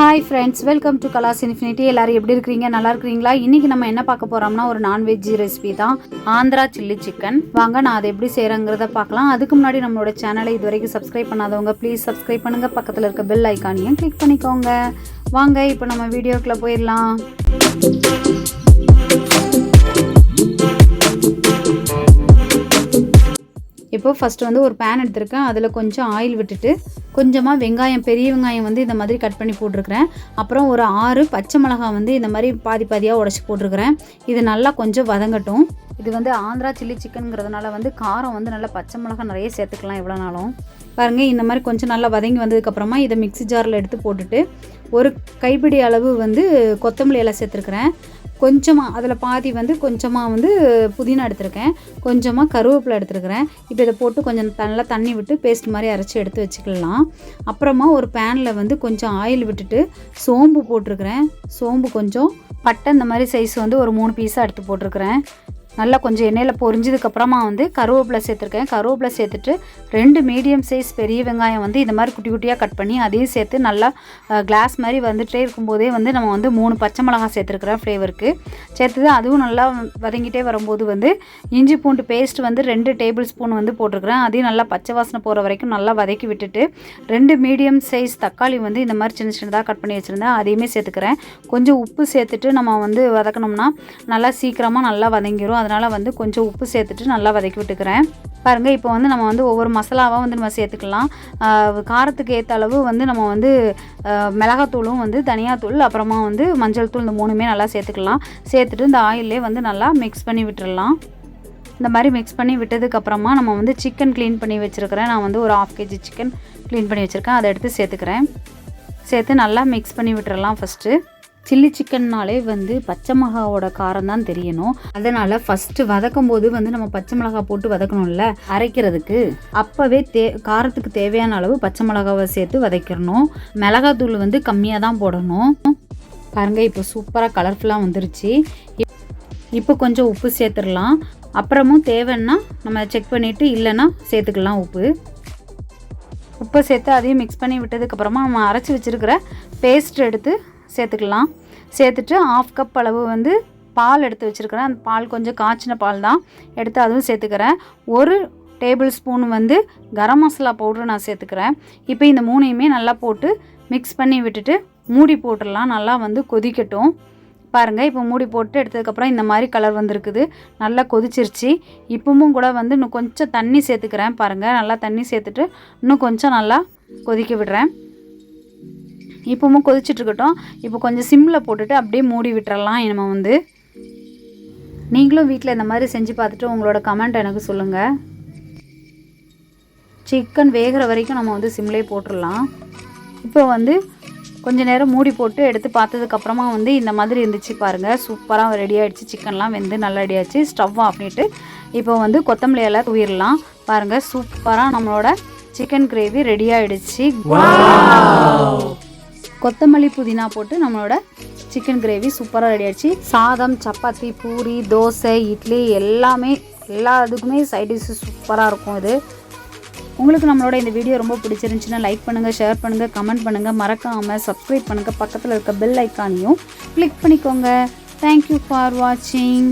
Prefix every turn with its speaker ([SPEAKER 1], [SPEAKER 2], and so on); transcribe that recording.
[SPEAKER 1] Hi friends, welcome to class infinity. எல்லோரும் எப்படி இருக்கிறீங்க? நல்லா இருக்கிறீங்களா? இன்றைக்கி நம்ம என்ன பார்க்க போகிறோம்னா ஒரு நான்வெஜ் ரெசிபி தான், ஆந்திரா சில்லி சிக்கன். வாங்க நான் அதை எப்படி செய்கிறேங்கிறத பார்க்கலாம். அதுக்கு முன்னாடி நம்மளோட சேனலை இது வரைக்கும் சப்ஸ்கிரைப் பண்ணாதவங்க ப்ளீஸ் சப்ஸ்கிரைப் பண்ணுங்கள். பக்கத்தில் இருக்க பெல் ஐக்கானையும் கிளிக் பண்ணிக்கோங்க. வாங்க இப்போ நம்ம வீடியோக்குள்ளே போயிடலாம். இப்போ ஃபஸ்ட்டு வந்து ஒரு பேன் எடுத்துருக்கேன். அதில் கொஞ்சம் ஆயில் விட்டுட்டு கொஞ்சமாக வெங்காயம், பெரிய வெங்காயம் வந்து இந்த மாதிரி கட் பண்ணி போட்டிருக்கிறேன். அப்புறம் ஒரு 6 பச்சை மிளகாய் வந்து இந்த மாதிரி பாதி பாதியாக உடச்சி போட்டிருக்கிறேன். இது நல்லா கொஞ்சம் வதங்கட்டும். இது வந்து ஆந்திரா சில்லி சிக்கனுங்கிறதுனால வந்து காரம் வந்து நல்லா பச்சை மிளகாய் நிறைய சேர்த்துக்கலாம் எவ்வளோ நாளும். பாருங்கள், இந்த மாதிரி கொஞ்சம் நல்லா வதங்கி வந்ததுக்கப்புறமா இதை மிக்ஸி ஜாரில் எடுத்து போட்டுட்டு ஒரு கைப்பிடி அளவு வந்து கொத்தமல்லி இலை சேர்த்துருக்குறேன். கொஞ்சமாக அதில் பாதி வந்து கொஞ்சமாக வந்து புதினா எடுத்துருக்கேன், கொஞ்சமாக கருவேப்பிலை எடுத்துருக்கிறேன். இப்போ இதை போட்டு கொஞ்சம் நல்லா தண்ணி விட்டு பேஸ்ட் மாதிரி அரைச்சி எடுத்து வச்சுக்கலாம். அப்புறமா ஒரு பேனில் வந்து கொஞ்சம் ஆயில் விட்டுட்டு சோம்பு போட்டிருக்கிறேன். சோம்பு கொஞ்சம், பட்டை இந்த மாதிரி சைஸ் வந்து ஒரு 3 பீஸாக எடுத்து போட்டிருக்கிறேன். நல்லா கொஞ்சம் எண்ணெயில் பொரிஞ்சதுக்கப்புறமா வந்து கருவேப்பிலை சேர்த்துருக்கேன். கருவேப்பிலை சேர்த்துட்டு 2 மீடியம் சைஸ் பெரிய வெங்காயம் வந்து இந்த மாதிரி குட்டி குட்டியாக கட் பண்ணி அதையும் சேர்த்து நல்லா கிளாஸ் மாதிரி வந்துகிட்டே இருக்கும்போதே வந்து நம்ம வந்து 3 பச்சை மிளகாய் சேர்த்துருக்குறேன் ஃப்ளேவருக்கு. சேர்த்துது அதுவும் நல்லா வதங்கிட்டே வரும்போது வந்து இஞ்சி பூண்டு பேஸ்ட் வந்து 2 டேபிள் ஸ்பூன் வந்து போட்டிருக்கிறேன். அதையும் நல்லா பச்சை வாசனை போகிற வரைக்கும் நல்லா வதக்கி விட்டுட்டு 2 மீடியம் சைஸ் தக்காளி வந்து இந்த மாதிரி சின்ன சின்னதாக கட் பண்ணி வச்சுருந்தேன், அதையுமே சேர்த்துக்கிறேன். கொஞ்சம் உப்பு சேர்த்துட்டு நம்ம வந்து வதக்கணும்னா நல்லா சீக்கிரமாக நல்லா வதங்கிடும். அதனால் வந்து கொஞ்சம் உப்பு சேர்த்துட்டு நல்லா வதக்கி விட்டுக்கிறேன். பாருங்கள், இப்போ வந்து நம்ம வந்து ஒவ்வொரு மசாலாவாக வந்து நம்ம சேர்த்துக்கலாம். காரத்துக்கு ஏற்ற அளவு வந்து நம்ம வந்து மிளகாத்தூளும் வந்து தனியாத்தூள் அப்புறமா வந்து மஞ்சள் தூள், இந்த 3மே நல்லா சேர்த்துக்கலாம். சேர்த்துட்டு இந்த ஆயிலே வந்து நல்லா மிக்ஸ் பண்ணி விட்டுடலாம். இந்த மாதிரி மிக்ஸ் பண்ணி விட்டதுக்கப்புறமா நம்ம வந்து சிக்கன் க்ளீன் பண்ணி வச்சுருக்கிறேன். நான் வந்து ஒரு 1/2 kg சிக்கன் க்ளீன் பண்ணி வச்சுருக்கேன், அதை எடுத்து சேர்த்துக்கிறேன். சேர்த்து நல்லா மிக்ஸ் பண்ணி விட்டுடலாம். ஃபஸ்ட்டு சில்லி சிக்கன்னாலே வந்து பச்சை மிளகாவோட காரம் தான் தெரியணும். அதனால் ஃபஸ்ட்டு வதக்கும் போது வந்து நம்ம பச்சை மிளகாய் போட்டு வதக்கணும்ல அரைக்கிறதுக்கு, அப்போவே காரத்துக்கு தேவையான அளவு பச்சை மிளகாவை சேர்த்து வதக்கிடணும். மிளகாத்தூள் வந்து கம்மியாக தான் போடணும். பாருங்கள், இப்போ சூப்பராக கலர்ஃபுல்லாக வந்துருச்சு. இப்போ கொஞ்சம் உப்பு சேர்த்துடலாம். அப்புறமும் தேவைன்னா நம்ம செக் பண்ணிவிட்டு இல்லைன்னா சேர்த்துக்கலாம் உப்பு சேர்த்து அதையும் மிக்ஸ் பண்ணி விட்டதுக்கப்புறமா நம்ம அரைச்சி வச்சுருக்கிற பேஸ்ட் எடுத்து சேர்த்துக்கலாம். சேர்த்துட்டு 1/2 கப் அளவு வந்து பால் எடுத்து வச்சுருக்கிறேன். அந்த பால் கொஞ்சம் காய்ச்சின பால் தான் எடுத்து அதுவும் சேர்த்துக்கிறேன். 1 டேபிள் ஸ்பூன் வந்து கரம் மசாலா பவுட்ரு நான் சேர்த்துக்கிறேன். இப்போ இந்த 3யுமே நல்லா போட்டு மிக்ஸ் பண்ணி விட்டுட்டு மூடி போட்டுடலாம். நல்லா வந்து கொதிக்கட்டும். பாருங்கள், இப்போ மூடி போட்டு எடுத்ததுக்கப்புறம் இந்த மாதிரி கலர் வந்திருக்குது, நல்லா கொதிச்சிருச்சு. இப்பவும் கூட வந்து இன்னும் கொஞ்சம் தண்ணி சேர்த்துக்கிறேன். பாருங்கள், நல்லா தண்ணி சேர்த்துட்டு இன்னும் கொஞ்சம் நல்லா கொதிக்க விடுறேன். இப்போவும் கொதிச்சிட்ருக்கட்டும். இப்போ கொஞ்சம் சிம்மில் போட்டுட்டு அப்படியே மூடி விட்டுறலாம். நம்ம வந்து நீங்களும் வீட்டில் இந்த மாதிரி செஞ்சு பார்த்துட்டு உங்களோட கமெண்ட் எனக்கு சொல்லுங்கள். சிக்கன் வேகிற வரைக்கும் நம்ம வந்து சிம்லேயே போட்டுடலாம். இப்போ வந்து கொஞ்சம் நேரம் மூடி போட்டு எடுத்து பார்த்ததுக்கப்புறமா வந்து இந்த மாதிரி இருந்துச்சு. பாருங்கள், சூப்பராக ரெடி ஆகிடுச்சு. சிக்கன்லாம் வெந்து நல்லா ரெடி ஆகிடுச்சு. ஸ்டவ் ஆஃப் பண்ணிவிட்டு இப்போ வந்து கொத்தமல்லி எல்லாம் தூவிடலாம். பாருங்கள், சூப்பராக நம்மளோட சிக்கன் கிரேவி ரெடி ஆகிடுச்சு. கொத்தமல்லி புதினா போட்டு நம்மளோட சிக்கன் கிரேவி சூப்பராக ரெடி ஆகிடுச்சு. சாதம், சப்பாத்தி, பூரி, தோசை, இட்லி எல்லா இதுக்குமே சைட் டிஷ்ஷு சூப்பராக இருக்கும். இது உங்களுக்கு நம்மளோட இந்த வீடியோ ரொம்ப பிடிச்சிருந்துச்சுன்னா லைக் பண்ணுங்கள், ஷேர் பண்ணுங்கள், கமெண்ட் பண்ணுங்கள், மறக்காமல் சப்ஸ்கிரைப் பண்ணுங்கள். பக்கத்தில் இருக்க பெல் ஐக்கானையும் கிளிக் பண்ணிக்கோங்க. தேங்க்யூ ஃபார் வாட்சிங்.